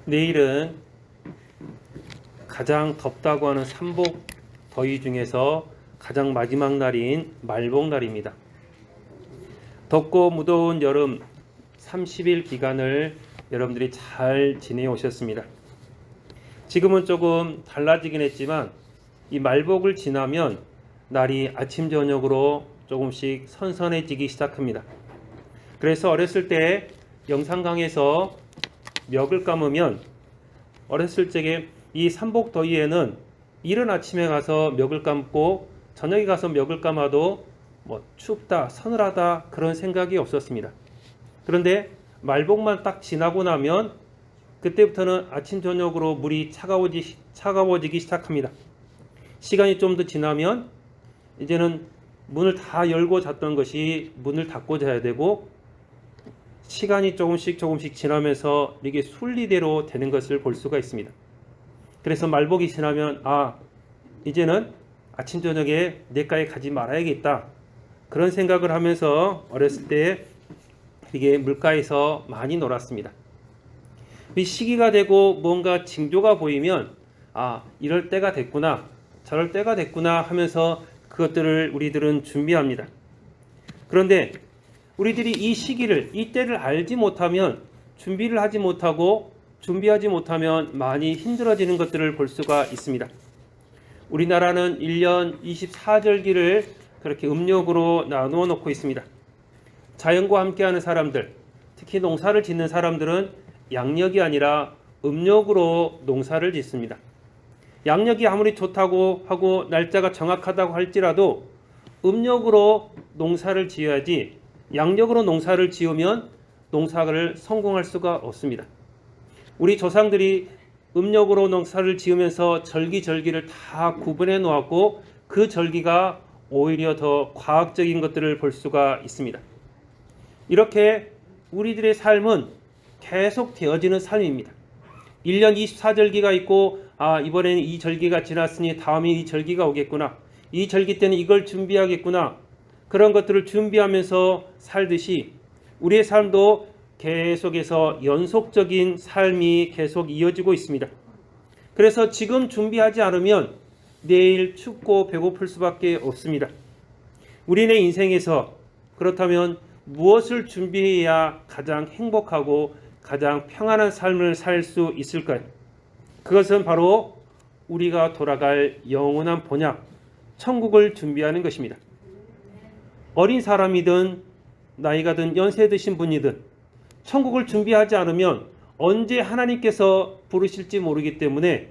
내일은 가장 덥다고 하는 삼복 더위 중에서 가장 마지막 날인 말복날입니다. 덥고 무더운 여름 30일 기간을 여러분들이 잘 지내오셨습니다. 지금은 조금 달라지긴 했지만 이 말복을 지나면 날이 아침 저녁으로 조금씩 선선해지기 시작합니다. 그래서 어렸을 때 영상 강에서 멱을 감으면 어렸을 적에 이 삼복 더위에는 이른 아침에 가서 멱을 감고 저녁에 가서 멱을 감아도 춥다 서늘하다 그런 생각이 없었습니다. 그런데 말복만 딱 지나고 나면 그때부터는 아침 저녁으로 물이 차가워지기 시작합니다. 시간이 좀 더 지나면 이제는 문을 다 열고 잤던 것이 문을 닫고 자야 되고, 시간이 조금씩 지나면서 이게 순리대로 되는 것을 볼 수가 있습니다. 그래서 말복이 지나면 이제는 아침 저녁에 냇가에 가지 말아야겠다 그런 생각을 하면서 어렸을 때 이게 물가에서 많이 놀았습니다. 이 시기가 되고 뭔가 징조가 보이면 이럴 때가 됐구나 저럴 때가 됐구나 하면서 그것들을 우리들은 준비합니다. 그런데 우리들이 이 시기를, 이 때를 알지 못하면, 준비를 하지 못하고 준비하지 못하면 많이 힘들어지는 것들을 볼 수가 있습니다. 우리나라는 1년 24절기를 그렇게 음력으로 나누어 놓고 있습니다. 자연과 함께하는 사람들, 특히 농사를 짓는 사람들은 양력이 아니라 음력으로 농사를 짓습니다. 양력이 아무리 좋다고 하고 날짜가 정확하다고 할지라도 음력으로 농사를 지어야지, 양력으로 농사를 지으면 농사를 성공할 수가 없습니다. 우리 조상들이 음력으로 농사를 지으면서 절기를 다 구분해 놓았고 그 절기가 오히려 더 과학적인 것들을 볼 수가 있습니다. 이렇게 우리들의 삶은 계속 되어지는 삶입니다. 1년 24절기가 있고 이번에는 이 절기가 지났으니 다음에 이 절기가 오겠구나, 이 절기 때는 이걸 준비하겠구나, 그런 것들을 준비하면서 살듯이 우리의 삶도 계속해서 연속적인 삶이 계속 이어지고 있습니다. 그래서 지금 준비하지 않으면 내일 춥고 배고플 수밖에 없습니다. 우리네 인생에서 그렇다면 무엇을 준비해야 가장 행복하고 가장 평안한 삶을 살 수 있을까요? 그것은 바로 우리가 돌아갈 영원한 본향, 천국을 준비하는 것입니다. 어린 사람이든 나이가 든 연세 드신 분이든 천국을 준비하지 않으면 언제 하나님께서 부르실지 모르기 때문에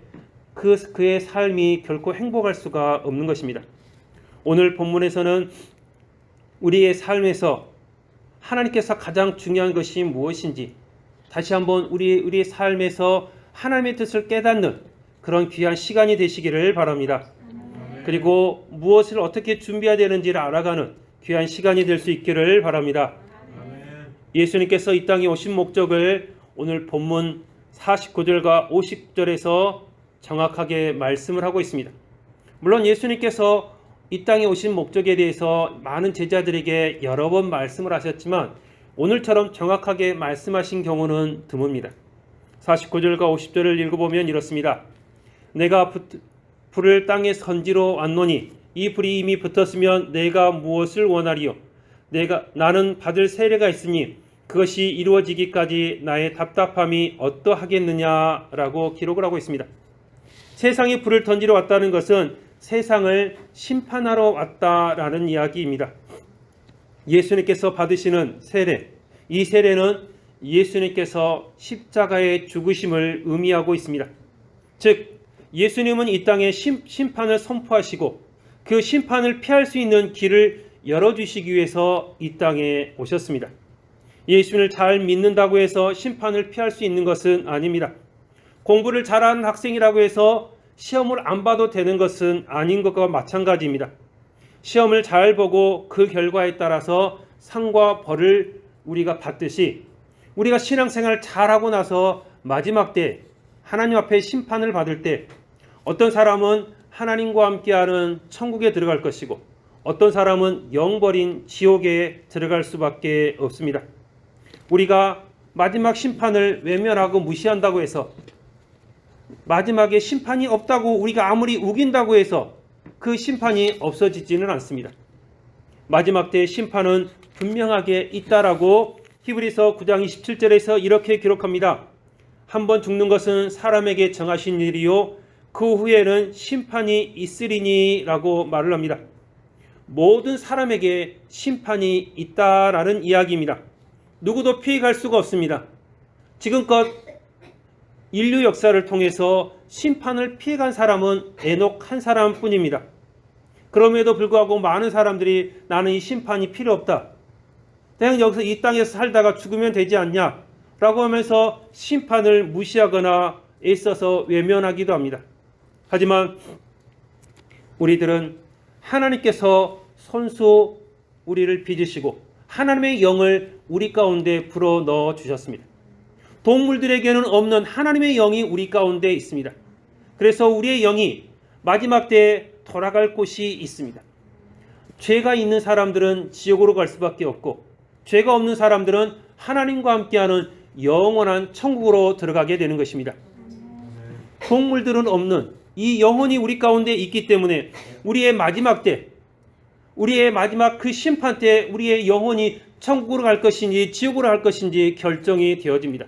그의 삶이 결코 행복할 수가 없는 것입니다. 오늘 본문에서는 우리의 삶에서 하나님께서 가장 중요한 것이 무엇인지 다시 한번 우리의 삶에서 하나님의 뜻을 깨닫는 그런 귀한 시간이 되시기를 바랍니다. 그리고 무엇을 어떻게 준비해야 되는지를 알아가는 귀한 시간이 될 수 있기를 바랍니다. 예수님께서 이 땅에 오신 목적을 오늘 본문 49절과 50절에서 정확하게 말씀을 하고 있습니다. 물론 예수님께서 이 땅에 오신 목적에 대해서 많은 제자들에게 여러 번 말씀을 하셨지만 오늘처럼 정확하게 말씀하신 경우는 드뭅니다. 49절과 50절을 읽어보면 이렇습니다. 내가 불을 땅에 선지로 왔노니 이 불이 이미 붙었으면 내가 무엇을 원하리요? 나는 받을 세례가 있으니 그것이 이루어지기까지 나의 답답함이 어떠하겠느냐라고 기록을 하고 있습니다. 세상에 불을 던지러 왔다는 것은 세상을 심판하러 왔다라는 이야기입니다. 예수님께서 받으시는 세례, 이 세례는 예수님께서 십자가의 죽으심을 의미하고 있습니다. 즉 예수님은 이 땅에 심판을 선포하시고 그 심판을 피할 수 있는 길을 열어주시기 위해서 이 땅에 오셨습니다. 예수님을 잘 믿는다고 해서 심판을 피할 수 있는 것은 아닙니다. 공부를 잘하는 학생이라고 해서 시험을 안 봐도 되는 것은 아닌 것과 마찬가지입니다. 시험을 잘 보고 그 결과에 따라서 상과 벌을 우리가 받듯이 우리가 신앙생활을 잘하고 나서 마지막 때 하나님 앞에 심판을 받을 때 어떤 사람은 하나님과 함께하는 천국에 들어갈 것이고 어떤 사람은 영버린 지옥에 들어갈 수밖에 없습니다. 우리가 마지막 심판을 외면하고 무시한다고 해서 마지막에 심판이 없다고 우리가 아무리 우긴다고 해서 그 심판이 없어지지는 않습니다. 마지막 때의 심판은 분명하게 있다라고 히브리서 9장 27절에서 이렇게 기록합니다. 한번 죽는 것은 사람에게 정하신 일이요 그 후에는 심판이 있으리니 라고 말을 합니다. 모든 사람에게 심판이 있다라는 이야기입니다. 누구도 피해갈 수가 없습니다. 지금껏 인류 역사를 통해서 심판을 피해간 사람은 에녹 한 사람뿐입니다. 그럼에도 불구하고 많은 사람들이 나는 이 심판이 필요 없다. 그냥 여기서 이 땅에서 살다가 죽으면 되지 않냐? 라고 하면서 심판을 무시하거나 애써서 외면하기도 합니다. 하지만 우리들은 하나님께서 손수 우리를 빚으시고 하나님의 영을 우리 가운데 불어 넣어 주셨습니다. 동물들에게는 없는 하나님의 영이 우리 가운데 있습니다. 그래서 우리의 영이 마지막 때에 돌아갈 곳이 있습니다. 죄가 있는 사람들은 지옥으로 갈 수밖에 없고 죄가 없는 사람들은 하나님과 함께하는 영원한 천국으로 들어가게 되는 것입니다. 동물들은 없는 이 영혼이 우리 가운데 있기 때문에 우리의 마지막 때, 우리의 마지막 그 심판 때 우리의 영혼이 천국으로 갈 것인지 지옥으로 갈 것인지 결정이 되어집니다.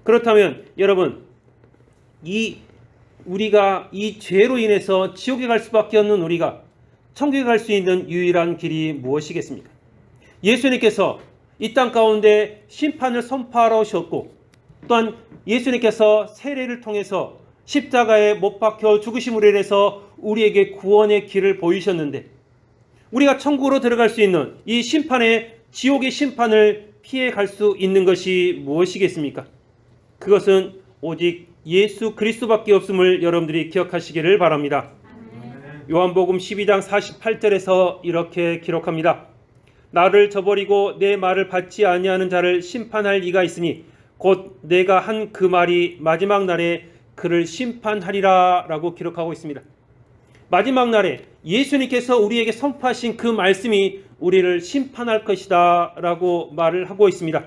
그렇다면 여러분, 우리가 이 죄로 인해서 지옥에 갈 수밖에 없는 우리가 천국에 갈 수 있는 유일한 길이 무엇이겠습니까? 예수님께서 이 땅 가운데 심판을 선포하러 오셨고 또한 예수님께서 세례를 통해서 십자가에 못 박혀 죽으심으로 인해서 우리에게 구원의 길을 보이셨는데 우리가 천국으로 들어갈 수 있는 이 심판의 지옥의 심판을 피해 갈 수 있는 것이 무엇이겠습니까? 그것은 오직 예수 그리스도밖에 없음을 여러분들이 기억하시기를 바랍니다. 요한복음 12장 48절에서 이렇게 기록합니다. 나를 저버리고 내 말을 받지 아니하는 자를 심판할 이가 있으니 곧 내가 한 그 말이 마지막 날에 그를 심판하리라 라고 기록하고 있습니다. 마지막 날에 예수님께서 우리에게 선포하신 그 말씀이 우리를 심판할 것이다 라고 말을 하고 있습니다.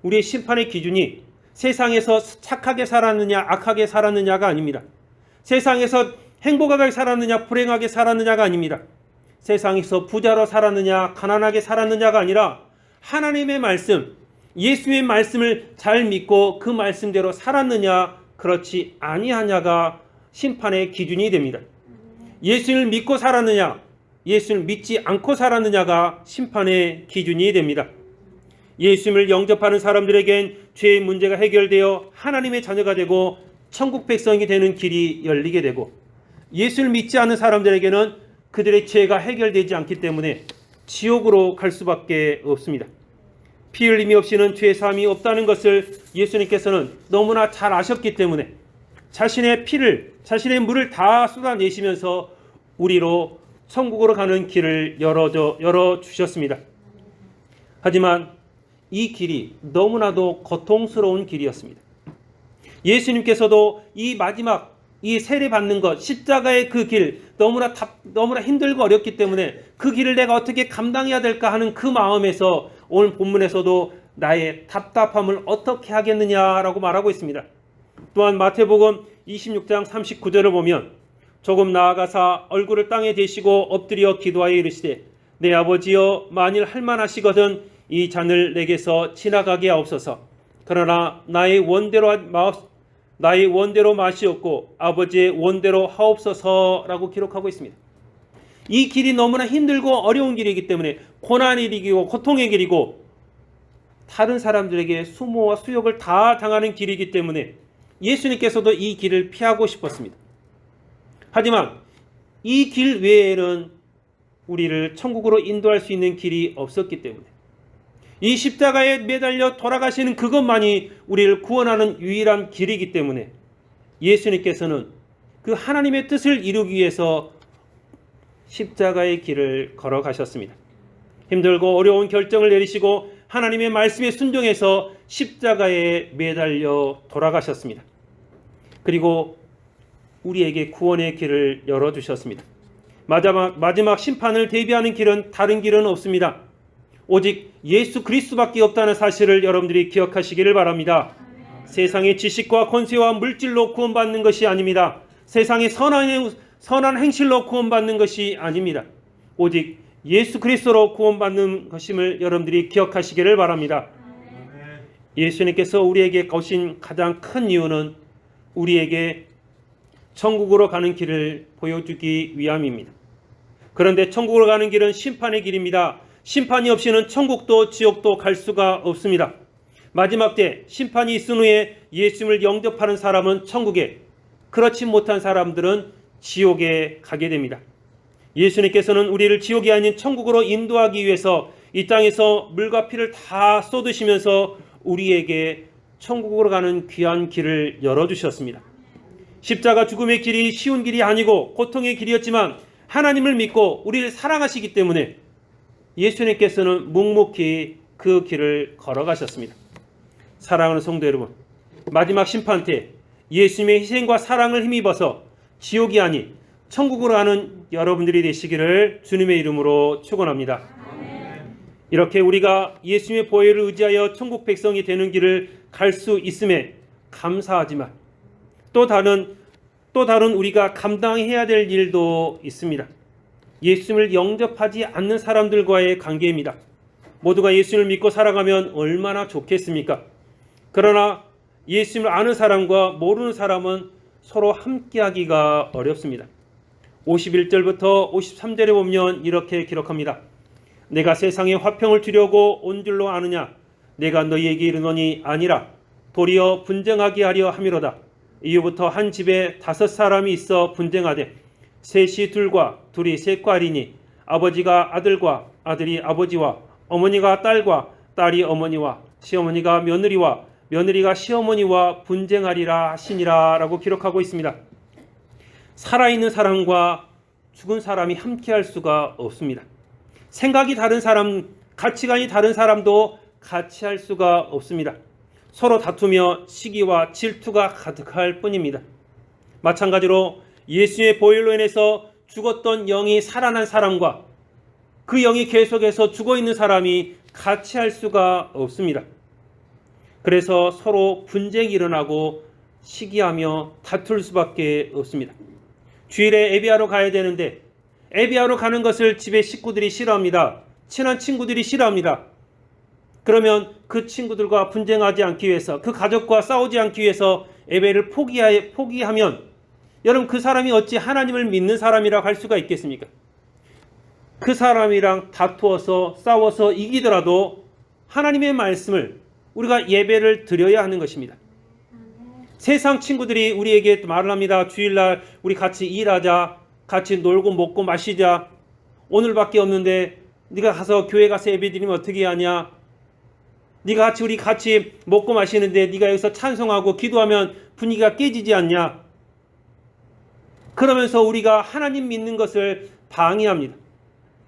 우리의 심판의 기준이 세상에서 착하게 살았느냐 악하게 살았느냐가 아닙니다. 세상에서 행복하게 살았느냐 불행하게 살았느냐가 아닙니다. 세상에서 부자로 살았느냐 가난하게 살았느냐가 아니라 하나님의 말씀, 예수님의 말씀을 잘 믿고 그 말씀대로 살았느냐 그렇지 아니하냐가 심판의 기준이 됩니다. 예수를 믿고 살았느냐 예수를 믿지 않고 살았느냐가 심판의 기준이 됩니다. 예수님을 영접하는 사람들에겐 죄의 문제가 해결되어 하나님의 자녀가 되고 천국 백성이 되는 길이 열리게 되고 예수를 믿지 않는 사람들에게는 그들의 죄가 해결되지 않기 때문에 지옥으로 갈 수밖에 없습니다. 피 흘림이 없이는 죄 사함이 없다는 것을 예수님께서는 너무나 잘 아셨기 때문에 자신의 피를, 자신의 물을 다 쏟아내시면서 우리로 천국으로 가는 길을 열어주셨습니다. 하지만 이 길이 너무나도 고통스러운 길이었습니다. 예수님께서도 이 마지막 이 세례 받는 것, 십자가의 그 길 너무나 힘들고 어렵기 때문에 그 길을 내가 어떻게 감당해야 될까 하는 그 마음에서 오늘 본문에서도 나의 답답함을 어떻게 하겠느냐라고 말하고 있습니다. 또한 마태복음 26장 39절을 보면 조금 나아가사 얼굴을 땅에 대시고 엎드려 기도하여 이르시되 내 아버지여 만일 할만하시거든 이 잔을 내게서 지나가게 하옵소서. 그러나 나의 원대로 마시옵고 아버지의 원대로 하옵소서라고 기록하고 있습니다. 이 길이 너무나 힘들고 어려운 길이기 때문에 고난의 길이고 고통의 길이고 다른 사람들에게 수모와 수욕을 다 당하는 길이기 때문에 예수님께서도 이 길을 피하고 싶었습니다. 하지만 이 길 외에는 우리를 천국으로 인도할 수 있는 길이 없었기 때문에 이 십자가에 매달려 돌아가시는 그것만이 우리를 구원하는 유일한 길이기 때문에 예수님께서는 그 하나님의 뜻을 이루기 위해서 십자가의 길을 걸어가셨습니다. 힘들고 어려운 결정을 내리시고 하나님의 말씀에 순종해서 십자가에 매달려 돌아가셨습니다. 그리고 우리에게 구원의 길을 열어주셨습니다. 마지막 심판을 대비하는 길은 다른 길은 없습니다. 오직 예수 그리스도밖에 없다는 사실을 여러분들이 기억하시기를 바랍니다. 세상의 지식과 권세와 물질로 구원받는 것이 아닙니다. 세상의 선한 행실로 구원받는 것이 아닙니다. 오직 예수 그리스도로 구원받는 것임을 여러분들이 기억하시기를 바랍니다. 예수님께서 우리에게 오신 가장 큰 이유는 우리에게 천국으로 가는 길을 보여주기 위함입니다. 그런데 천국으로 가는 길은 심판의 길입니다. 심판이 없이는 천국도 지옥도 갈 수가 없습니다. 마지막 때 심판이 있은 후에 예수님을 영접하는 사람은 천국에, 그렇지 못한 사람들은 지옥에 가게 됩니다. 예수님께서는 우리를 지옥이 아닌 천국으로 인도하기 위해서 이 땅에서 물과 피를 다 쏟으시면서 우리에게 천국으로 가는 귀한 길을 열어주셨습니다. 십자가 죽음의 길이 쉬운 길이 아니고 고통의 길이었지만 하나님을 믿고 우리를 사랑하시기 때문에 예수님께서는 묵묵히 그 길을 걸어가셨습니다. 사랑하는 성도 여러분, 마지막 심판 때 예수님의 희생과 사랑을 힘입어서 지옥이 아닌 천국으로 가는 여러분들이 되시기를 주님의 이름으로 축원합니다. 이렇게 우리가 예수님의 보혈을 의지하여 천국 백성이 되는 길을 갈 수 있음에 감사하지만 또 다른 우리가 감당해야 될 일도 있습니다. 예수님을 영접하지 않는 사람들과의 관계입니다. 모두가 예수님을 믿고 살아가면 얼마나 좋겠습니까? 그러나 예수님을 아는 사람과 모르는 사람은 서로 함께하기가 어렵습니다. 51절부터 53절에 보면 이렇게 기록합니다. 내가 세상에 화평을 주려고 온 줄로 아느냐? 내가 너희에게 이르노니 아니라 도리어 분쟁하게 하려 함이로다. 이후부터 한 집에 5사람이 있어 분쟁하되 셋이 둘과 둘이 셋과 하리니 아버지가 아들과 아들이 아버지와 어머니가 딸과 딸이 어머니와 시어머니가 며느리와 며느리가 시어머니와 분쟁하리라 하시니라 라고 기록하고 있습니다. 살아있는 사람과 죽은 사람이 함께할 수가 없습니다. 생각이 다른 사람, 가치관이 다른 사람도 같이 할 수가 없습니다. 서로 다투며 시기와 질투가 가득할 뿐입니다. 마찬가지로 예수의 보혈로 인해서 죽었던 영이 살아난 사람과 그 영이 계속해서 죽어있는 사람이 같이 할 수가 없습니다. 그래서 서로 분쟁이 일어나고 시기하며 다툴 수밖에 없습니다. 주일에 예배하러 가야 되는데 예배하러 가는 것을 집의 식구들이 싫어합니다. 친한 친구들이 싫어합니다. 그러면 그 친구들과 분쟁하지 않기 위해서, 그 가족과 싸우지 않기 위해서 예배를 포기하면 여러분, 그 사람이 어찌 하나님을 믿는 사람이라고 할 수가 있겠습니까? 그 사람이랑 다투어서 싸워서 이기더라도 하나님의 말씀을 우리가 예배를 드려야 하는 것입니다. 세상 친구들이 우리에게 말을 합니다. 주일날 우리 같이 일하자, 같이 놀고 먹고 마시자, 오늘밖에 없는데 네가 가서 교회 가서 예배 드리면 어떻게 하냐, 우리 같이 먹고 마시는데 네가 여기서 찬송하고 기도하면 분위기가 깨지지 않냐, 그러면서 우리가 하나님 믿는 것을 방해합니다.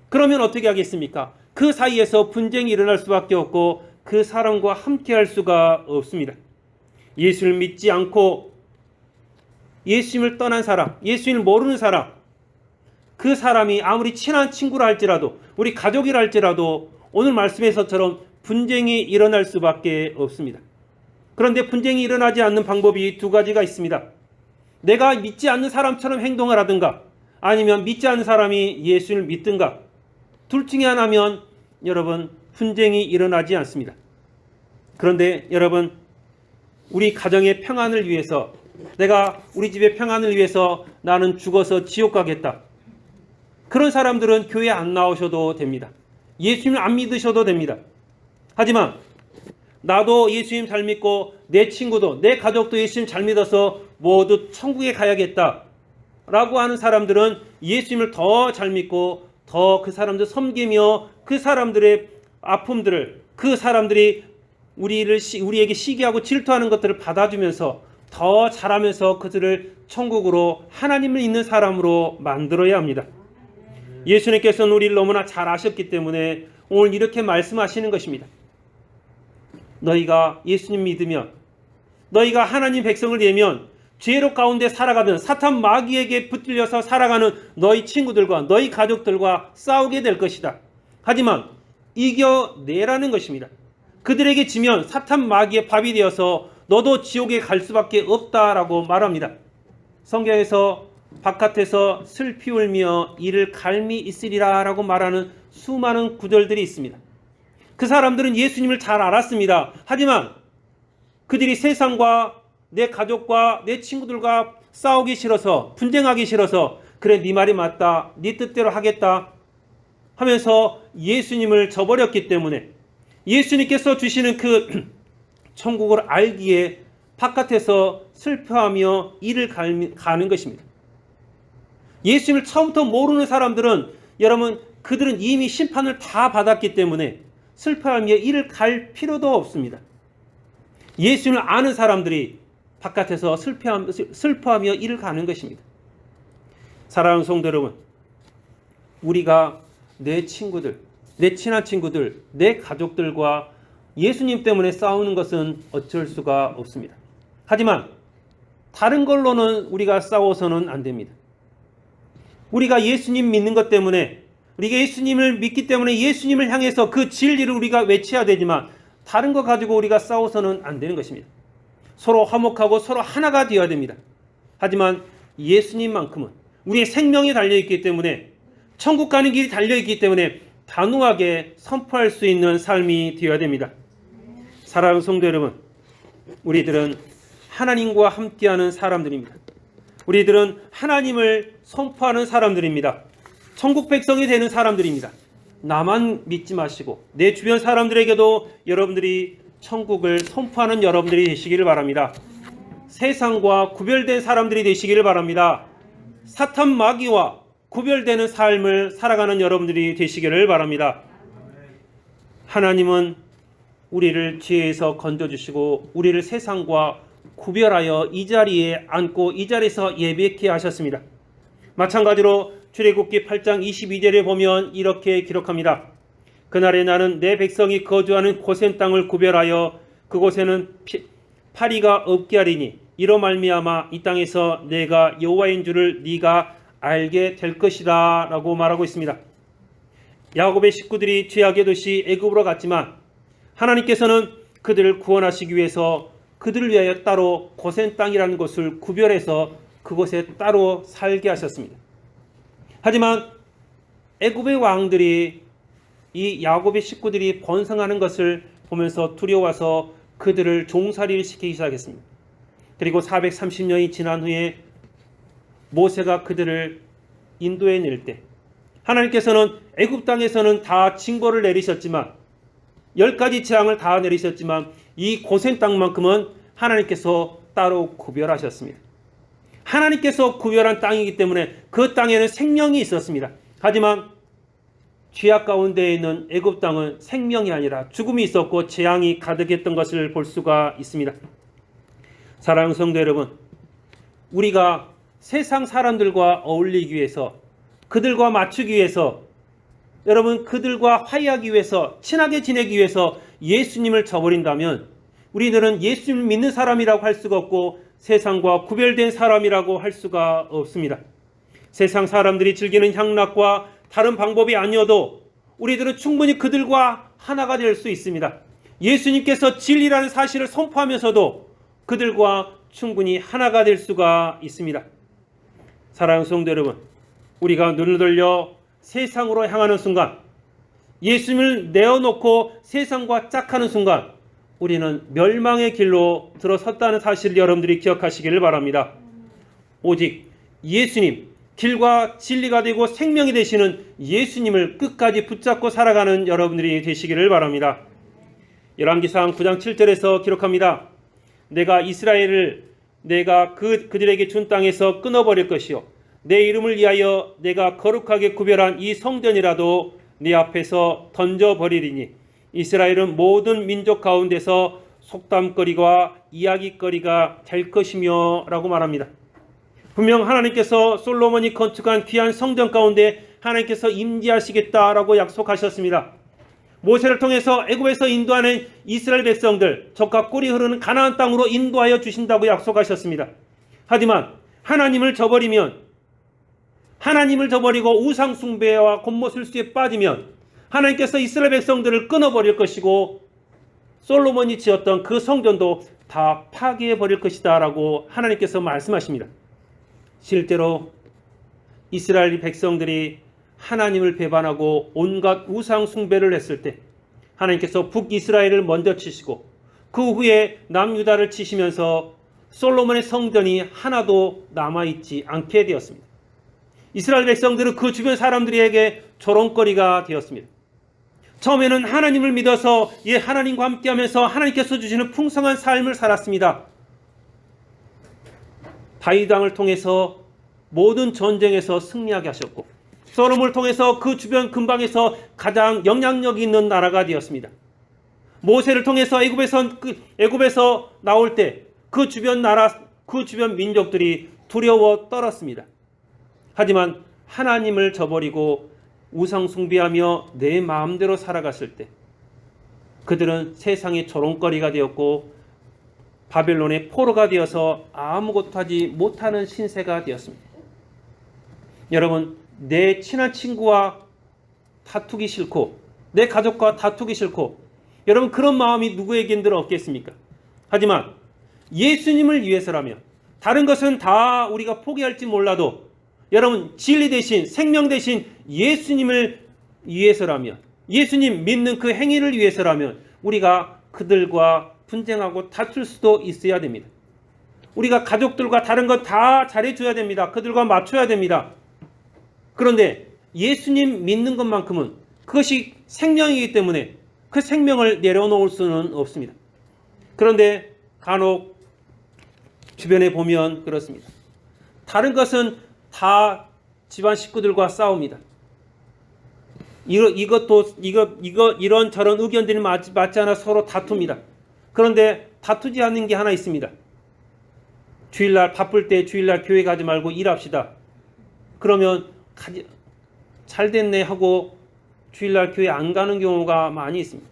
그러면 어떻게 하겠습니까? 그 사이에서 분쟁이 일어날 수밖에 없고 그 사람과 함께 할 수가 없습니다. 예수를 믿지 않고 예수님을 떠난 사람, 예수님을 모르는 사람, 그 사람이 아무리 친한 친구라 할지라도, 우리 가족이라 할지라도 오늘 말씀에서처럼 분쟁이 일어날 수밖에 없습니다. 그런데 분쟁이 일어나지 않는 방법이 두 가지가 있습니다. 내가 믿지 않는 사람처럼 행동을 하든가, 아니면 믿지 않는 사람이 예수를 믿든가, 둘 중에 하나면 여러분 분쟁이 일어나지 않습니다. 그런데 여러분, 우리 가정의 평안을 위해서, 내가 우리 집의 평안을 위해서 나는 죽어서 지옥 가겠다, 그런 사람들은 교회 안 나오셔도 됩니다. 예수님을 안 믿으셔도 됩니다. 하지만 나도 예수님 잘 믿고 내 친구도 내 가족도 예수님 잘 믿어서 모두 천국에 가야겠다 라고 하는 사람들은 예수님을 더 잘 믿고 더 그 사람들 섬기며 그 사람들의 아픔들을, 그 사람들이 우리에게 시기하고 질투하는 것들을 받아주면서 더 잘하면서 그들을 천국으로, 하나님을 믿는 사람으로 만들어야 합니다. 예수님께서는 우리를 너무나 잘 아셨기 때문에 오늘 이렇게 말씀하시는 것입니다. 너희가 예수님 믿으면, 너희가 하나님 백성을 되면, 죄로 가운데 살아가면 사탄 마귀에게 붙들려서 살아가는 너희 친구들과 너희 가족들과 싸우게 될 것이다. 하지만 이겨내라는 것입니다. 그들에게 지면 사탄 마귀의 밥이 되어서 너도 지옥에 갈 수밖에 없다라고 말합니다. 성경에서 바깥에서 슬피 울며 이를 갈미 있으리라 라고 말하는 수많은 구절들이 있습니다. 그 사람들은 예수님을 잘 알았습니다. 하지만 그들이 세상과 내 가족과 내 친구들과 싸우기 싫어서, 분쟁하기 싫어서, 그래 네 말이 맞다, 네 뜻대로 하겠다 하면서 예수님을 저버렸기 때문에 예수님께서 주시는 그 천국을 알기에 바깥에서 슬퍼하며 이를 가는 것입니다. 예수님을 처음부터 모르는 사람들은, 여러분, 그들은 이미 심판을 다 받았기 때문에 슬퍼하며 이를 갈 필요도 없습니다. 예수님을 아는 사람들이 바깥에서 슬퍼하며 이를 가는 것입니다. 사랑하는 성도 여러분, 우리가 내 친구들, 내 친한 친구들, 내 가족들과 예수님 때문에 싸우는 것은 어쩔 수가 없습니다. 하지만 다른 걸로는 우리가 싸워서는 안 됩니다. 우리가 예수님 믿는 것 때문에, 우리가 예수님을 믿기 때문에 예수님을 향해서 그 진리를 우리가 외쳐야 되지만 다른 거 가지고 우리가 싸워서는 안 되는 것입니다. 서로 화목하고 서로 하나가 되어야 됩니다. 하지만 예수님만큼은 우리의 생명이 달려있기 때문에, 천국 가는 길이 달려있기 때문에 단호하게 선포할 수 있는 삶이 되어야 됩니다. 사랑하는 성도 여러분, 우리들은 하나님과 함께하는 사람들입니다. 우리들은 하나님을 선포하는 사람들입니다. 천국 백성이 되는 사람들입니다. 나만 믿지 마시고 내 주변 사람들에게도 여러분들이 천국을 선포하는 여러분들이 되시기를 바랍니다. 세상과 구별된 사람들이 되시기를 바랍니다. 사탄 마귀와 구별되는 삶을 살아가는 여러분들이 되시기를 바랍니다. 하나님은 우리를 죄에서 건져주시고 우리를 세상과 구별하여 이 자리에 앉고 이 자리에서 예배케 하셨습니다. 마찬가지로 출애굽기 8장 22절에 보면 이렇게 기록합니다. 그날에 나는 내 백성이 거주하는 고센 땅을 구별하여 그곳에는 파리가 없게 하리니 이로 말미암아 이 땅에서 내가 여호와인 줄을 네가 알게 될 것이다 라고 말하고 있습니다. 야곱의 식구들이 죄악의 도시 애굽으로 갔지만 하나님께서는 그들을 구원하시기 위해서 그들을 위하여 따로 고센 땅이라는 곳을 구별해서 그곳에 따로 살게 하셨습니다. 하지만 애굽의 왕들이 이 야곱의 식구들이 번성하는 것을 보면서 두려워서 그들을 종살이를 시키기 시작했습니다. 그리고 430년이 지난 후에 모세가 그들을 인도해 낼 때 하나님께서는 애굽 땅에서는 다 징벌을 내리셨지만 10가지 재앙을 다 내리셨지만 이 고센 땅만큼은 하나님께서 따로 구별하셨습니다. 하나님께서 구별한 땅이기 때문에 그 땅에는 생명이 있었습니다. 하지만 죄악 가운데 있는 애굽 땅은 생명이 아니라 죽음이 있었고 재앙이 가득했던 것을 볼 수가 있습니다. 사랑하는 성도 여러분, 우리가 세상 사람들과 어울리기 위해서, 그들과 맞추기 위해서, 여러분 그들과 화해하기 위해서, 친하게 지내기 위해서 예수님을 저버린다면 우리들은 예수님을 믿는 사람이라고 할 수가 없고 세상과 구별된 사람이라고 할 수가 없습니다. 세상 사람들이 즐기는 향락과 다른 방법이 아니어도 우리들은 충분히 그들과 하나가 될 수 있습니다. 예수님께서 진리라는 사실을 선포하면서도 그들과 충분히 하나가 될 수가 있습니다. 사랑하는 성도 여러분, 우리가 눈을 돌려 세상으로 향하는 순간, 예수님을 내어놓고 세상과 짝하는 순간 우리는 멸망의 길로 들어섰다는 사실을 여러분들이 기억하시기를 바랍니다. 오직 예수님, 길과 진리가 되고 생명이 되시는 예수님을 끝까지 붙잡고 살아가는 여러분들이 되시기를 바랍니다. 열왕기상 9장 7절에서 기록합니다. 내가 이스라엘을 내가 그들에게 준 땅에서 끊어버릴 것이요 내 이름을 위하여 내가 거룩하게 구별한 이 성전이라도 네 앞에서 던져버리리니 이스라엘은 모든 민족 가운데서 속담거리와 이야기거리가 될 것이며 라고 말합니다. 분명 하나님께서 솔로몬이 건축한 귀한 성전 가운데 하나님께서 임재하시겠다라고 약속하셨습니다. 모세를 통해서 애굽에서 인도하는 이스라엘 백성들, 젖과 꿀이 흐르는 가나안 땅으로 인도하여 주신다고 약속하셨습니다. 하지만 하나님을 저버리고 우상 숭배와 곤모술수에 빠지면 하나님께서 이스라엘 백성들을 끊어버릴 것이고 솔로몬이 지었던 그 성전도 다 파괴해버릴 것이다 라고 하나님께서 말씀하십니다. 실제로 이스라엘 백성들이 하나님을 배반하고 온갖 우상 숭배를 했을 때 하나님께서 북이스라엘을 먼저 치시고 그 후에 남유다를 치시면서 솔로몬의 성전이 하나도 남아있지 않게 되었습니다. 이스라엘 백성들은 그 주변 사람들에게 조롱거리가 되었습니다. 처음에는 하나님을 믿어서 하나님과 함께하면서 하나님께서 주시는 풍성한 삶을 살았습니다. 다윗 왕을 통해서 모든 전쟁에서 승리하게 하셨고 솔로몬을 통해서 그 주변 근방에서 가장 영향력 있는 나라가 되었습니다. 모세를 통해서 애굽에서 나올 때 그 주변 나라, 그 주변 민족들이 두려워 떨었습니다. 하지만 하나님을 저버리고 우상 숭배하며 내 마음대로 살아갔을 때 그들은 세상의 조롱거리가 되었고 바벨론의 포로가 되어서 아무것도 하지 못하는 신세가 되었습니다. 여러분, 내 친한 친구와 다투기 싫고 내 가족과 다투기 싫고 여러분 그런 마음이 누구에겐들 없겠습니까? 하지만 예수님을 위해서라면 다른 것은 다 우리가 포기할지 몰라도 여러분 진리 대신 생명 대신 예수님을 위해서라면 예수님 믿는 그 행위를 위해서라면 우리가 그들과 분쟁하고 다툴 수도 있어야 됩니다. 우리가 가족들과 다른 것 다 잘해줘야 됩니다. 그들과 맞춰야 됩니다. 그런데 예수님 믿는 것만큼은 그것이 생명이기 때문에 그 생명을 내려놓을 수는 없습니다. 그런데 간혹 주변에 보면 그렇습니다. 다른 것은 다 집안 식구들과 싸웁니다. 이런 저런 의견들이 맞지 않아 서로 다툽니다. 그런데 다투지 않는 게 하나 있습니다. 주일날 바쁠 때 주일날 교회 가지 말고 일합시다. 그러면 잘 됐네 하고 주일날 교회 안 가는 경우가 많이 있습니다.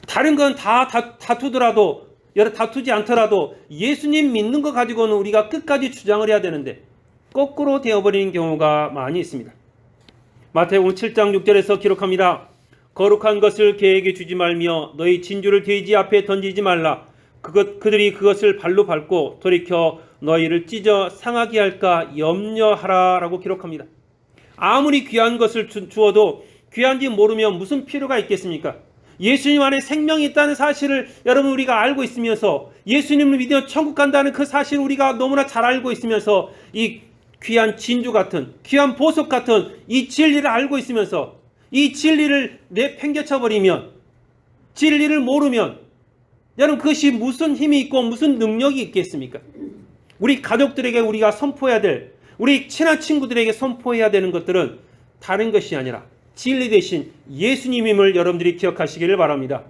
다른 건 다 다투더라도 다투지 않더라도 예수님 믿는 거 가지고는 우리가 끝까지 주장을 해야 되는데 거꾸로 되어버리는 경우가 많이 있습니다. 마태복음 7장 6절에서 기록합니다. 거룩한 것을 개에게 주지 말며 너희 진주를 돼지 앞에 던지지 말라. 그들이 그것을 발로 밟고 돌이켜 너희를 찢어 상하게 할까 염려하라 라고 기록합니다. 아무리 귀한 것을 주어도 귀한지 모르면 무슨 필요가 있겠습니까? 예수님 안에 생명이 있다는 사실을 여러분 우리가 알고 있으면서 예수님을 믿으면 천국 간다는 그 사실을 우리가 너무나 잘 알고 있으면서 이 귀한 진주 같은 귀한 보석 같은 이 진리를 알고 있으면서 이 진리를 내팽개쳐 버리면 진리를 모르면 여러분 그것이 무슨 힘이 있고 무슨 능력이 있겠습니까? 우리 가족들에게 우리가 선포해야 될 우리 친한 친구들에게 선포해야 되는 것들은 다른 것이 아니라 진리 대신 예수님임을 여러분들이 기억하시기를 바랍니다.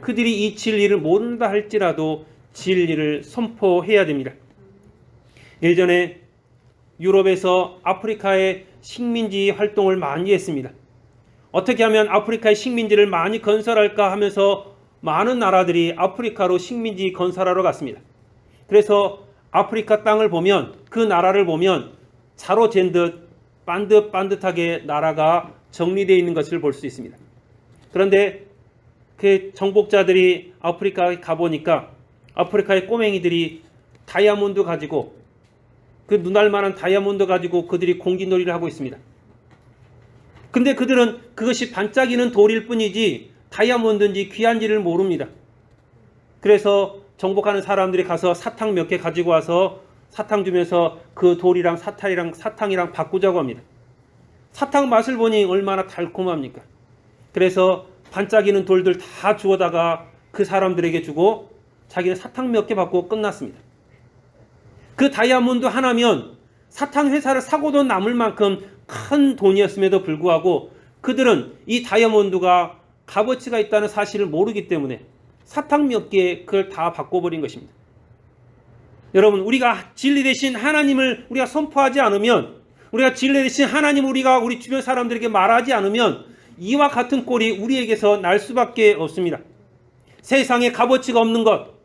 그들이 이 진리를 모른다 할지라도 진리를 선포해야 됩니다. 예전에 유럽에서 아프리카의 식민지 활동을 많이 했습니다. 어떻게 하면 아프리카의 식민지를 많이 건설할까 하면서 많은 나라들이 아프리카로 식민지 건설하러 갔습니다. 그래서 아프리카 땅을 보면 그 나라를 보면 자로 잰 듯 반듯반듯하게 나라가 정리되어 있는 것을 볼 수 있습니다. 그런데 그 정복자들이 아프리카에 가보니까 아프리카의 꼬맹이들이 다이아몬드 가지고 그 눈알만한 다이아몬드 가지고 그들이 공기놀이를 하고 있습니다. 근데 그들은 그것이 반짝이는 돌일 뿐이지 다이아몬드인지 귀한지를 모릅니다. 그래서 정복하는 사람들이 가서 사탕 몇 개 가지고 와서 사탕 주면서 그 돌이랑 사탕이랑 바꾸자고 합니다. 사탕 맛을 보니 얼마나 달콤합니까? 그래서 반짝이는 돌들 다 주워다가 그 사람들에게 주고 자기는 사탕 몇 개 받고 끝났습니다. 그 다이아몬드 하나면 사탕 회사를 사고도 남을 만큼 큰 돈이었음에도 불구하고 그들은 이 다이아몬드가 값어치가 있다는 사실을 모르기 때문에 사탕 몇 개 그걸 다 바꿔버린 것입니다. 여러분 우리가 진리 대신 하나님을 우리가 선포하지 않으면 우리가 진리 대신 하나님을 우리가 우리 주변 사람들에게 말하지 않으면 이와 같은 꼴이 우리에게서 날 수밖에 없습니다. 세상에 값어치가 없는 것,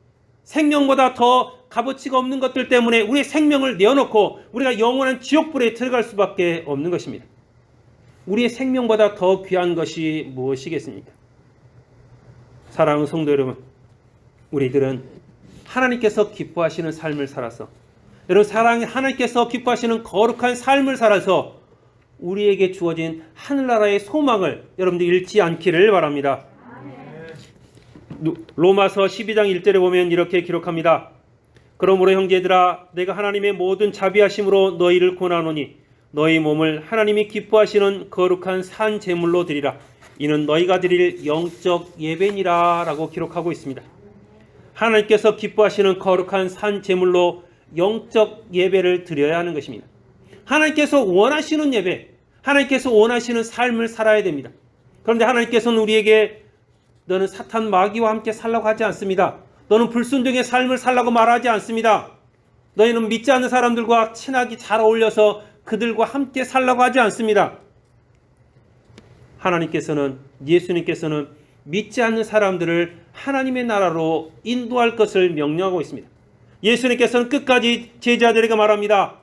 생명보다 더 값어치가 없는 것들 때문에 우리의 생명을 내어놓고 우리가 영원한 지옥불에 들어갈 수밖에 없는 것입니다. 우리의 생명보다 더 귀한 것이 무엇이겠습니까? 사랑하는 성도 여러분, 우리들은 하나님께서 기뻐하시는 삶을 살아서, 여러분 하나님께서 기뻐하시는 거룩한 삶을 살아서 우리에게 주어진 하늘나라의 소망을 여러분들 잃지 않기를 바랍니다. 로마서 12장 1절에 보면 이렇게 기록합니다. 그러므로 형제들아, 내가 하나님의 모든 자비하심으로 너희를 권하노니 너희 몸을 하나님이 기뻐하시는 거룩한 산 제물로 드리라. 이는 너희가 드릴 영적 예배니라 라고 기록하고 있습니다. 하나님께서 기뻐하시는 거룩한 산 제물로 영적 예배를 드려야 하는 것입니다. 하나님께서 원하시는 예배, 하나님께서 원하시는 삶을 살아야 됩니다. 그런데 하나님께서는 우리에게 너는 사탄 마귀와 함께 살라고 하지 않습니다. 너는 불순종의 삶을 살라고 말하지 않습니다. 너희는 믿지 않는 사람들과 친하게 잘 어울려서 그들과 함께 살라고 하지 않습니다. 예수님께서는 믿지 않는 사람들을 하나님의 나라로 인도할 것을 명령하고 있습니다. 예수님께서는 끝까지 제자들에게 말합니다.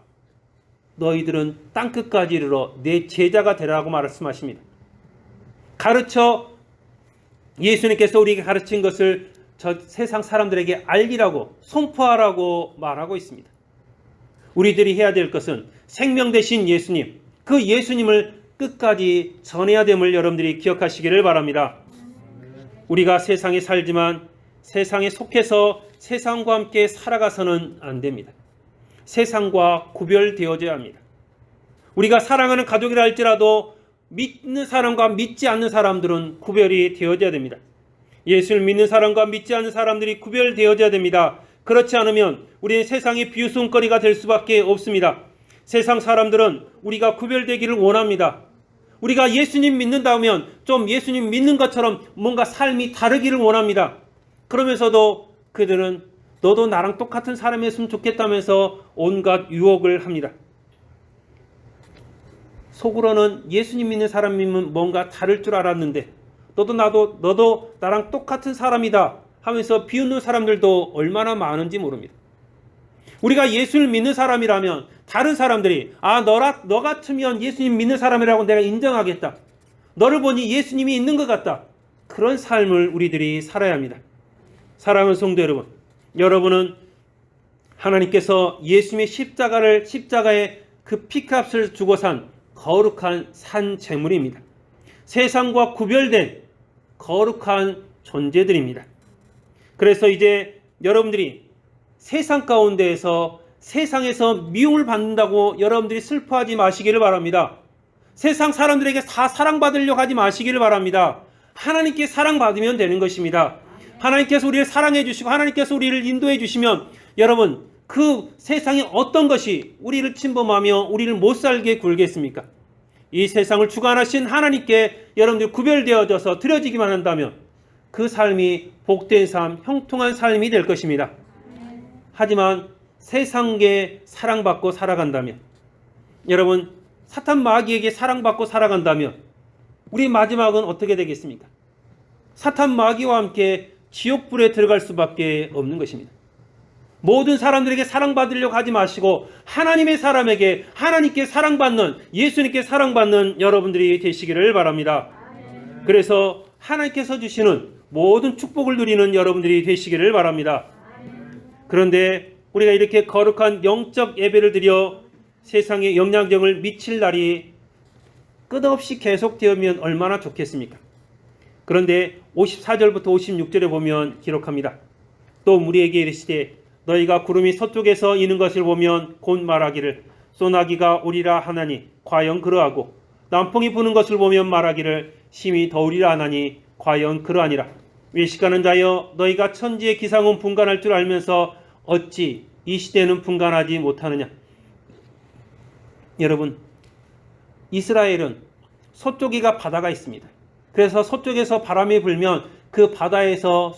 너희들은 땅끝까지 이르러 내 제자가 되라고 말씀하십니다. 예수님께서 우리에게 가르친 것을 저 세상 사람들에게 알리라고, 선포하라고 말하고 있습니다. 우리들이 해야 될 것은 생명 되신 예수님, 그 예수님을 끝까지 전해야 됨을 여러분들이 기억하시기를 바랍니다. 우리가 세상에 살지만 세상에 속해서 세상과 함께 살아가서는 안 됩니다. 세상과 구별되어져야 합니다. 우리가 사랑하는 가족이라 할지라도 믿는 사람과 믿지 않는 사람들은 구별이 되어져야 됩니다. 예수를 믿는 사람과 믿지 않는 사람들이 구별되어져야 됩니다. 그렇지 않으면 우리는 세상의 비웃음거리가 될 수밖에 없습니다. 세상 사람들은 우리가 구별되기를 원합니다. 우리가 예수님 믿는다면 좀 예수님 믿는 것처럼 뭔가 삶이 다르기를 원합니다. 그러면서도 그들은 너도 나랑 똑같은 사람이었으면 좋겠다면서 온갖 유혹을 합니다. 속으로는 예수님 믿는 사람이면 뭔가 다를 줄 알았는데 너도 나랑 똑같은 사람이다 하면서 비웃는 사람들도 얼마나 많은지 모릅니다. 우리가 예수를 믿는 사람이라면 다른 사람들이 너 같으면 예수님 믿는 사람이라고 내가 인정하겠다. 너를 보니 예수님이 있는 것 같다. 그런 삶을 우리들이 살아야 합니다. 사랑하는 성도 여러분, 여러분은 하나님께서 예수님의 십자가의 그 피값을 주고 산 거룩한 산 제물입니다. 세상과 구별된 거룩한 존재들입니다. 그래서 이제 여러분들이 세상 가운데에서 세상에서 미움을 받는다고 여러분들이 슬퍼하지 마시기를 바랍니다. 세상 사람들에게 다 사랑받으려고 하지 마시기를 바랍니다. 하나님께 사랑받으면 되는 것입니다. 하나님께서 우리를 사랑해 주시고 하나님께서 우리를 인도해 주시면 여러분 그 세상에 어떤 것이 우리를 침범하며 우리를 못 살게 굴겠습니까? 이 세상을 주관하신 하나님께 여러분들 구별되어져서 드려지기만 한다면 그 삶이 복된 삶, 형통한 삶이 될 것입니다. 하지만 세상에 사랑받고 살아간다면, 여러분 사탄 마귀에게 사랑받고 살아간다면 우리 마지막은 어떻게 되겠습니까? 사탄 마귀와 함께 지옥불에 들어갈 수밖에 없는 것입니다. 모든 사람들에게 사랑받으려고 하지 마시고 하나님의 사람에게 하나님께 사랑받는, 예수님께 사랑받는 여러분들이 되시기를 바랍니다. 그래서 하나님께서 주시는 모든 축복을 누리는 여러분들이 되시기를 바랍니다. 그런데 우리가 이렇게 거룩한 영적 예배를 드려 세상에 영향력을 미칠 날이 끝없이 계속되면 얼마나 좋겠습니까? 그런데 54절부터 56절에 보면 기록합니다. 또 우리에게 이르시되 너희가 구름이 서쪽에서 이는 것을 보면 곧 말하기를 소나기가 오리라 하나니 과연 그러하고 남풍이 부는 것을 보면 말하기를 심히 더우리라 하나니 과연 그러하니라. 외식하는 자여 너희가 천지의 기상은 분간할 줄 알면서 어찌 이 시대는 분간하지 못하느냐. 여러분, 이스라엘은 서쪽에가 바다가 있습니다. 그래서 서쪽에서 바람이 불면 그 바다에서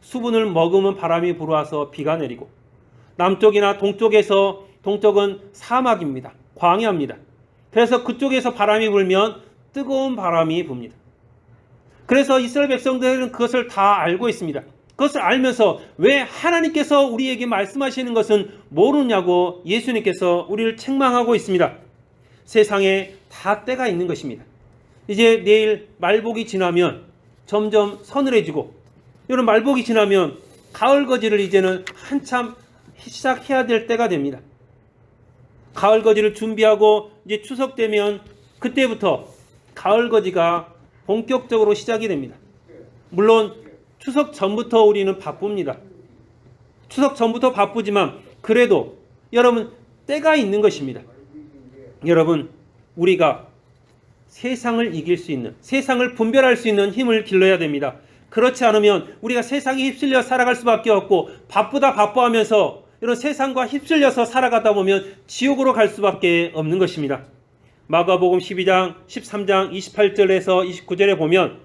수분을 머금은 바람이 불어와서 비가 내리고, 남쪽이나 동쪽은 사막입니다. 광야입니다. 그래서 그쪽에서 바람이 불면 뜨거운 바람이 붑니다. 그래서 이스라엘 백성들은 그것을 다 알고 있습니다. 그것을 알면서 왜 하나님께서 우리에게 말씀하시는 것은 모르냐고 예수님께서 우리를 책망하고 있습니다. 세상에 다 때가 있는 것입니다. 이제 내일 말복이 지나면 점점 서늘해지고, 이런 말복이 지나면 가을 거지를 이제는 한참 시작해야 될 때가 됩니다. 가을 거지를 준비하고 이제 추석 되면 그때부터 가을 거지가 본격적으로 시작이 됩니다. 물론 추석 전부터 우리는 바쁩니다. 추석 전부터 바쁘지만 그래도 여러분 때가 있는 것입니다. 여러분, 우리가 세상을 이길 수 있는, 세상을 분별할 수 있는 힘을 길러야 됩니다. 그렇지 않으면 우리가 세상에 휩쓸려 살아갈 수밖에 없고, 바쁘다 바빠하면서 이런 세상과 휩쓸려서 살아가다 보면 지옥으로 갈 수밖에 없는 것입니다. 마가복음 12장 13장 28절에서 29절에 보면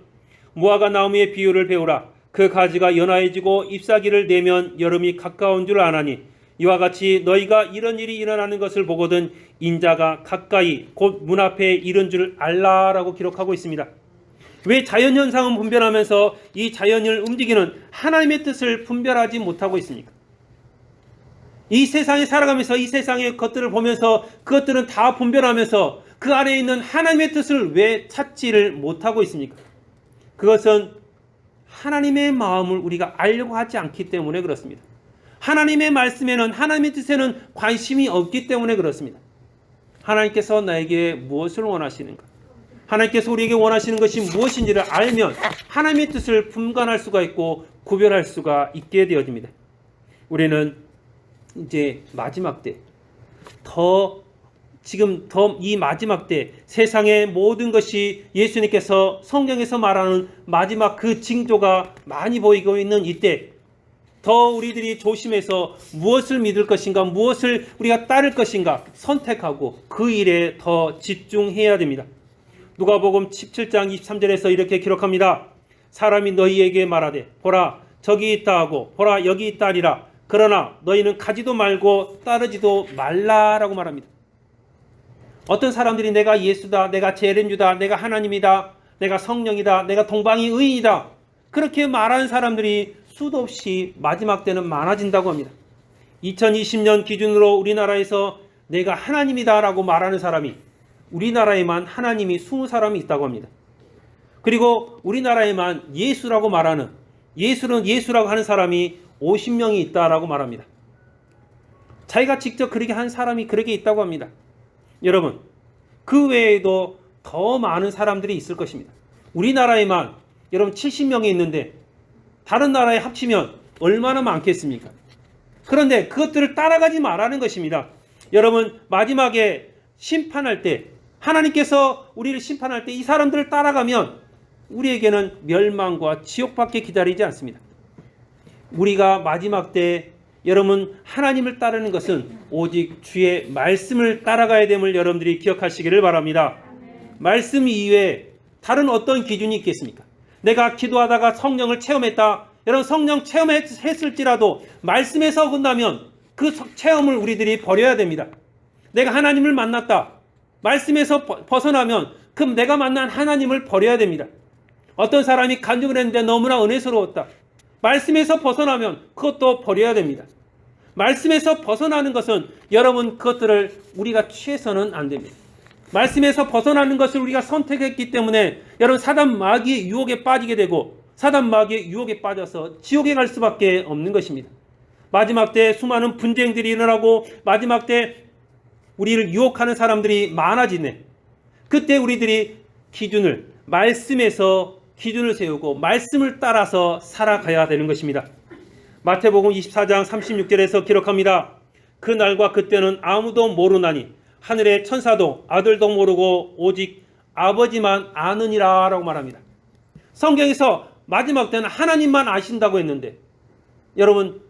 무화과 나무의 비유를 배우라. 그 가지가 연하해지고 잎사귀를 내면 여름이 가까운 줄 아나니 이와 같이 너희가 이런 일이 일어나는 것을 보거든 인자가 가까이 곧 문 앞에 이른 줄 알라라고 기록하고 있습니다. 왜 자연현상은 분별하면서 이 자연을 움직이는 하나님의 뜻을 분별하지 못하고 있습니까? 이 세상에 살아가면서 이 세상의 것들을 보면서 그것들은 다 분별하면서 그 안에 있는 하나님의 뜻을 왜 찾지를 못하고 있습니까? 그것은 하나님의 마음을 우리가 알려고 하지 않기 때문에 그렇습니다. 하나님의 말씀에는, 하나님의 뜻에는 관심이 없기 때문에 그렇습니다. 하나님께서 나에게 무엇을 원하시는가? 하나님께서 우리에게 원하시는 것이 무엇인지를 알면 하나님의 뜻을 분간할 수가 있고 구별할 수가 있게 되어집니다. 우리는 이제 마지막 때, 지금 이 마지막 때 세상의 모든 것이 예수님께서 성경에서 말하는 마지막 그 징조가 많이 보이고 있는 이때 더 우리들이 조심해서 무엇을 믿을 것인가, 무엇을 우리가 따를 것인가 선택하고 그 일에 더 집중해야 됩니다. 누가복음 17장 23절에서 이렇게 기록합니다. 사람이 너희에게 말하되 보라 저기 있다 하고 보라 여기 있다 하리라. 그러나 너희는 가지도 말고 따르지도 말라라고 말합니다. 어떤 사람들이 내가 예수다, 내가 제렌주다, 내가 하나님이다, 내가 성령이다, 내가 동방이 의인이다, 그렇게 말하는 사람들이 수도 없이 마지막 때는 많아진다고 합니다. 2020년 기준으로 우리나라에서 내가 하나님이다 라고 말하는 사람이 우리나라에만 하나님이 20사람이 있다고 합니다. 그리고 우리나라에만 예수라고 말하는, 예수라고 하는 사람이 50명이 있다라고 말합니다. 자기가 직접 그렇게 한 사람이 그렇게 있다고 합니다. 여러분, 그 외에도 더 많은 사람들이 있을 것입니다. 우리나라에만 여러분 70명이 있는데 다른 나라에 합치면 얼마나 많겠습니까? 그런데 그것들을 따라가지 말라는 것입니다. 여러분, 마지막에 심판할 때, 하나님께서 우리를 심판할 때 이 사람들을 따라가면 우리에게는 멸망과 지옥밖에 기다리지 않습니다. 우리가 마지막 때 여러분 하나님을 따르는 것은 오직 주의 말씀을 따라가야 됨을 여러분들이 기억하시기를 바랍니다. 말씀 이외에 다른 어떤 기준이 있겠습니까? 내가 기도하다가 성령을 체험했다. 여러분 성령 체험했을지라도 말씀에서 어긋나면 그 체험을 우리들이 버려야 됩니다. 내가 하나님을 만났다. 말씀에서 벗어나면 그럼 내가 만난 하나님을 버려야 됩니다. 어떤 사람이 간증을 했는데 너무나 은혜스러웠다. 말씀에서 벗어나면 그것도 버려야 됩니다. 말씀에서 벗어나는 것은 여러분 그것들을 우리가 취해서는 안 됩니다. 말씀에서 벗어나는 것을 우리가 선택했기 때문에 여러분 사단 마귀의 유혹에 빠지게 되고 사단 마귀의 유혹에 빠져서 지옥에 갈 수밖에 없는 것입니다. 마지막 때 수많은 분쟁들이 일어나고 마지막 때 우리를 유혹하는 사람들이 많아지네. 그때 우리들이 말씀에서 기준을 세우고 말씀을 따라서 살아가야 되는 것입니다. 마태복음 24장 36절에서 기록합니다. 그 날과 그때는 아무도 모르나니 하늘의 천사도 아들도 모르고 오직 아버지만 아느니라 라고 말합니다. 성경에서 마지막 때는 하나님만 아신다고 했는데 여러분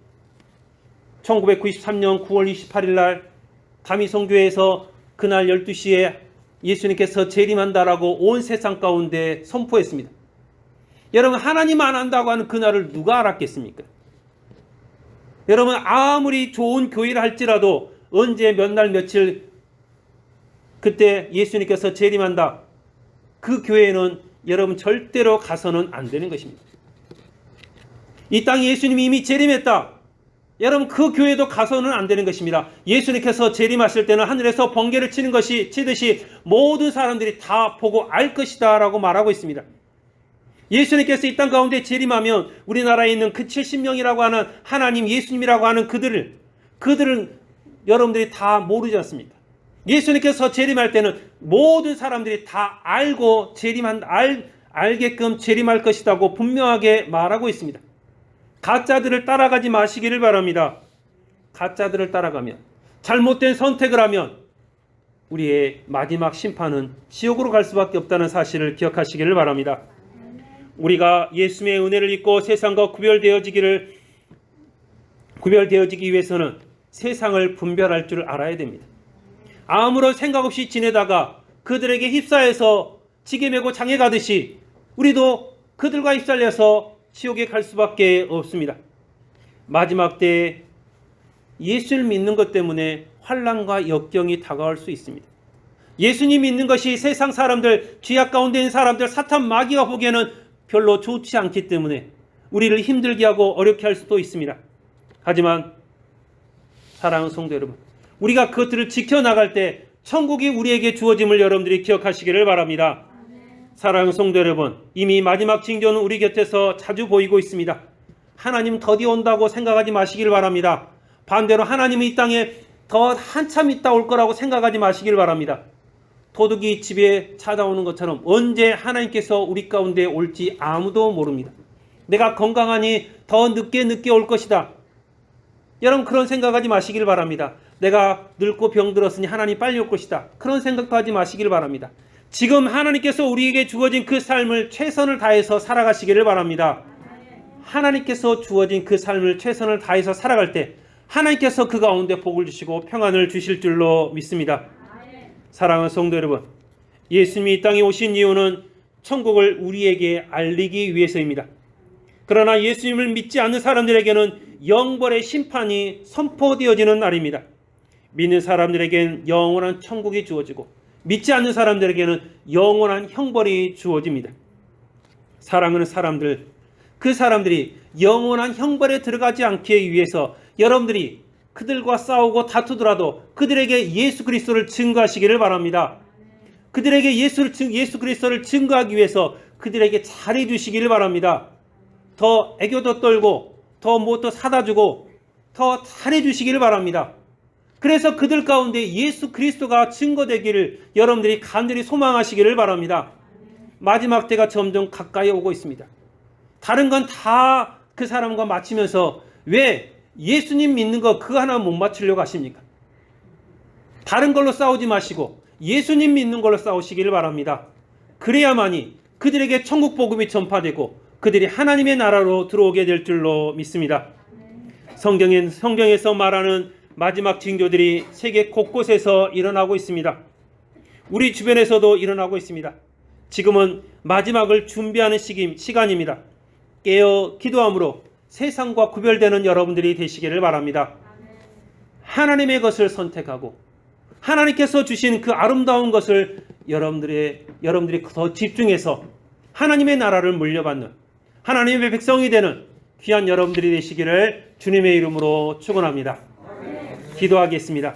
1993년 9월 28일 날 다미성교회에서 그날 12시에 예수님께서 재림한다라고 온 세상 가운데 선포했습니다. 여러분 하나님 안 한다고 하는 그날을 누가 알았겠습니까? 여러분 아무리 좋은 교회를 할지라도 언제 몇 날 며칠 그때 예수님께서 재림한다. 그 교회는 여러분 절대로 가서는 안 되는 것입니다. 이 땅에 예수님이 이미 재림했다. 여러분 그 교회도 가서는 안 되는 것입니다. 예수님께서 재림하실 때는 하늘에서 번개를 치듯이 모든 사람들이 다 보고 알 것이다 라고 말하고 있습니다. 예수님께서 이 땅 가운데 재림하면 우리나라에 있는 그 70명이라고 하는 하나님 예수님이라고 하는 그들은 여러분들이 다 모르지 않습니까? 예수님께서 재림할 때는 모든 사람들이 다 알고 알게끔 재림할 것이라고 분명하게 말하고 있습니다. 가짜들을 따라가지 마시기를 바랍니다. 가짜들을 따라가면, 잘못된 선택을 하면 우리의 마지막 심판은 지옥으로 갈 수밖에 없다는 사실을 기억하시기를 바랍니다. 우리가 예수님의 은혜를 입고 세상과 구별되어지기 위해서는 세상을 분별할 줄 알아야 됩니다. 아무런 생각 없이 지내다가 그들에게 휩싸여서 지게 메고 장에 가듯이 우리도 그들과 휩쓸려서 지옥에 갈 수밖에 없습니다. 마지막 때에 예수를 믿는 것 때문에 환난과 역경이 다가올 수 있습니다. 예수님 믿는 것이 세상 사람들, 죄악 가운데 있는 사람들, 사탄 마귀가 보기에는 별로 좋지 않기 때문에 우리를 힘들게 하고 어렵게 할 수도 있습니다. 하지만 사랑하는 성도 여러분, 우리가 그것들을 지켜나갈 때 천국이 우리에게 주어짐을 여러분들이 기억하시기를 바랍니다. 사랑하는 성도 여러분, 이미 마지막 징조는 우리 곁에서 자주 보이고 있습니다. 하나님 더디 온다고 생각하지 마시길 바랍니다. 반대로 하나님은 이 땅에 더 한참 있다 올 거라고 생각하지 마시길 바랍니다. 도둑이 집에 찾아오는 것처럼 언제 하나님께서 우리 가운데 올지 아무도 모릅니다. 내가 건강하니 더 늦게 올 것이다. 여러분 그런 생각하지 마시길 바랍니다. 내가 늙고 병들었으니 하나님 빨리 올 것이다. 그런 생각도 하지 마시길 바랍니다. 지금 하나님께서 우리에게 주어진 그 삶을 최선을 다해서 살아가시기를 바랍니다. 하나님께서 주어진 그 삶을 최선을 다해서 살아갈 때 하나님께서 그 가운데 복을 주시고 평안을 주실 줄로 믿습니다. 사랑하는 성도 여러분, 예수님이 이 땅에 오신 이유는 천국을 우리에게 알리기 위해서입니다. 그러나 예수님을 믿지 않는 사람들에게는 영벌의 심판이 선포되어지는 날입니다. 믿는 사람들에게는 영원한 천국이 주어지고 믿지 않는 사람들에게는 영원한 형벌이 주어집니다. 사랑하는 사람들, 그 사람들이 영원한 형벌에 들어가지 않기 위해서 여러분들이 그들과 싸우고 다투더라도 그들에게 예수 그리스도를 증거하시기를 바랍니다. 그들에게 예수 그리스도를 증거하기 위해서 그들에게 잘해 주시기를 바랍니다. 더 애교도 떨고 더 무엇도 사다 주고 더 잘해 주시기를 바랍니다. 그래서 그들 가운데 예수 그리스도가 증거되기를 여러분들이 간절히 소망하시기를 바랍니다. 마지막 때가 점점 가까이 오고 있습니다. 다른 건 다 그 사람과 맞추면서 왜 예수님 믿는 거 그거 하나 못 맞추려고 하십니까? 다른 걸로 싸우지 마시고 예수님 믿는 걸로 싸우시기를 바랍니다. 그래야만이 그들에게 천국 복음이 전파되고 그들이 하나님의 나라로 들어오게 될 줄로 믿습니다. 성경에서 말하는 마지막 징조들이 세계 곳곳에서 일어나고 있습니다. 우리 주변에서도 일어나고 있습니다. 지금은 마지막을 준비하는 시간입니다. 깨어 기도함으로 세상과 구별되는 여러분들이 되시기를 바랍니다. 하나님의 것을 선택하고 하나님께서 주신 그 아름다운 것을 여러분들이 더 집중해서 하나님의 나라를 물려받는 하나님의 백성이 되는 귀한 여러분들이 되시기를 주님의 이름으로 축원합니다. 기도하겠습니다.